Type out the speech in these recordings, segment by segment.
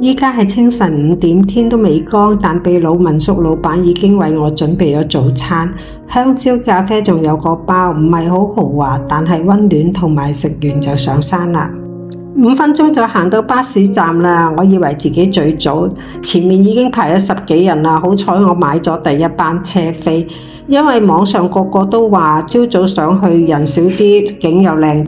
依家係清晨5點，天都未光，但秘魯民宿老闆已經為我準備咗早餐。香蕉咖啡仲有個包，唔係好豪華，但係溫暖，同埋食完就上山啦。5分鐘就行到巴士站啦，我以為自己最早，前面已經排咗10幾人啦。好彩我買咗第一班車飛，因為網上個個都話朝早上去人少啲，景又靚。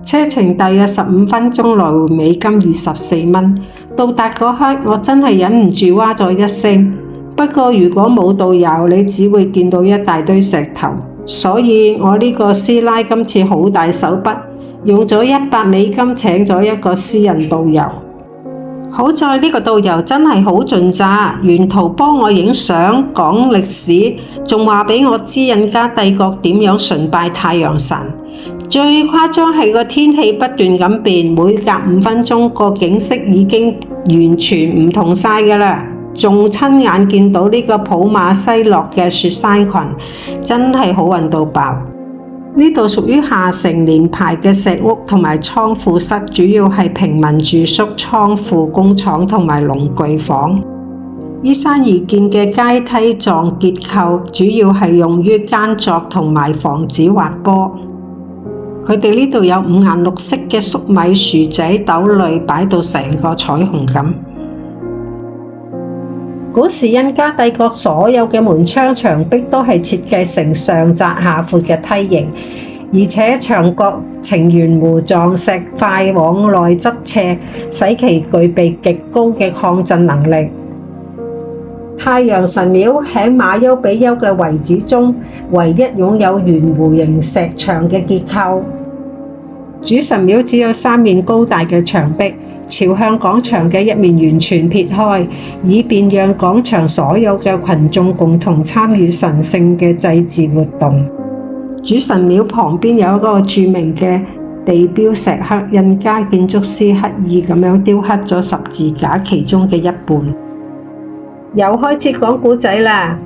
車程大約15分鐘，來回美金24蚊。到達嗰刻，我真係忍唔住哇咗一聲。不過如果冇導遊，你只會見到一大堆石頭，所以我呢個師奶今次好大手筆，用咗100美金請咗一個私人導遊。好在呢個導遊真係好盡責，沿途幫我影相、講歷史，仲話俾我知印加帝國點樣崇拜太陽神。最誇張係個天氣不斷咁變，每隔5分鐘個景色已經完全唔同晒㗎啦。仲親眼見到呢個普馬西諾嘅雪山群，真係好運到爆。呢度屬於下城連排嘅石屋同埋倉庫室，主要係平民住宿、倉庫、工廠同埋農具房。依山而建嘅階梯狀結構，主要係用於耕作同埋防止滑坡。佢哋呢度有5顏6色嘅粟米、薯仔、豆類，擺到成個彩虹咁。古時印加帝國所有嘅門窗牆壁都係設計成上窄下闊嘅梯形，而且牆角呈圓弧狀石塊往內側斜，使其具備極高嘅抗震能力。太陽神廟喺馬丘比丘嘅遺址中唯一擁有圓弧形石牆嘅結構。主神廟只有3面高大嘅牆壁，朝向廣場嘅一面完全撇開，以便讓廣場所有嘅群眾共同參與神聖嘅祭祀活動。主神廟旁邊有一個著名嘅地標石刻，印加建築師刻意咁樣雕刻咗十字架其中嘅一半。又開始講古仔啦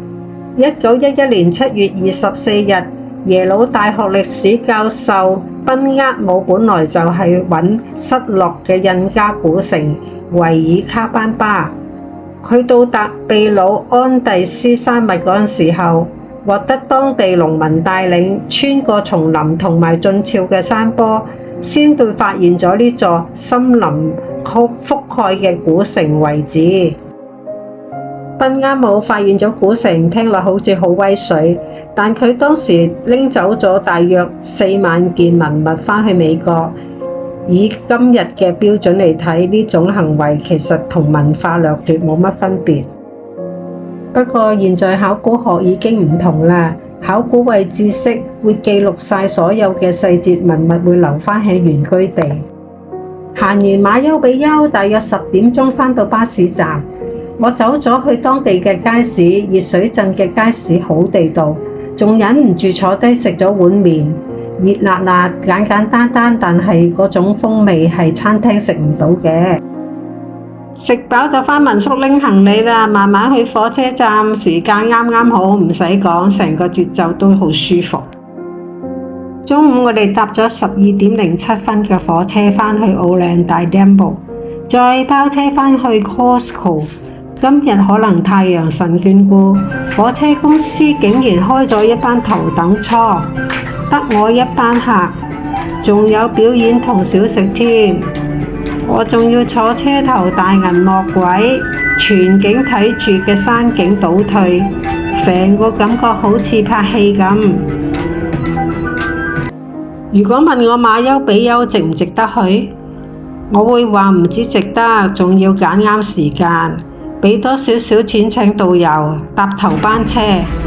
！1911年7月24日，耶魯大學歷史教授賓厄姆本來就係揾失落嘅印加古城維爾卡班巴。佢到達秘魯安第斯山脈嗰陣時候，獲得當地農民帶領，穿過叢林同埋峻峭嘅山坡，先對發現咗呢座森林覆蓋嘅古城遺址。賓厄姆發現咗古城，聽落好似好威水，但佢當時拎走咗大約4萬件文物返去美國。以今日嘅標準嚟睇，呢種行為其實同文化掠奪冇乜分別。不過現在考古學已經唔同啦，考古為知識，會記錄晒所有嘅細節，文物會留返喺原居地。行完馬丘比丘，大約10點鐘返到巴士站。我走咗去當地嘅街市，熱水鎮嘅街市好地道，仲忍唔住坐低食咗碗麵，熱辣辣、簡簡單單，但係嗰種風味係餐廳食唔到嘅。食飽就返民宿拎行李啦，慢慢去火車站，時間啱啱好，唔使講，成個節奏都好舒服。中午我哋搭咗12點07分嘅火車返去奧蘭大 Demo， 再包車返去 Costco。今日可能太陽神眷顧，火車公司竟然開咗一班頭等艙，得我一班客，仲有表演同小食添。我仲要坐車頭大銀幕位，全景睇住嘅山景倒退，成個感覺好似拍戲咁。如果問我馬丘比丘值唔值得去，我會話唔止值得，仲要揀啱時間。俾多少少錢請導遊，搭頭班車，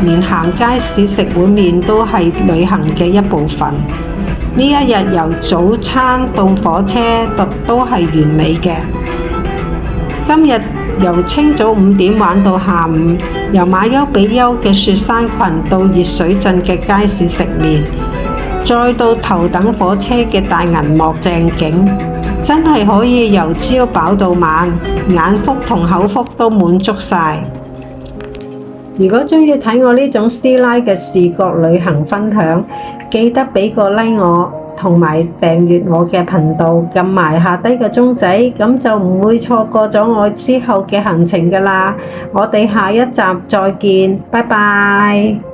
連行街市食碗麵都係旅行嘅一部分。呢一日由早餐到火車都係完美嘅。今日由清早5點玩到下午，由馬丘比丘嘅雪山群到熱水鎮嘅街市食麵，再到頭等火車嘅大銀幕正景。真係可以由朝飽到晚，眼福同口福都滿足晒。如果鍾意睇我呢種師奶嘅視覺旅行分享，記得俾個 like我，同埋訂閱我嘅頻道，撳埋下低個鐘仔，咁就唔會錯過咗我之後嘅行程㗎喇。我哋下一集再見，拜拜。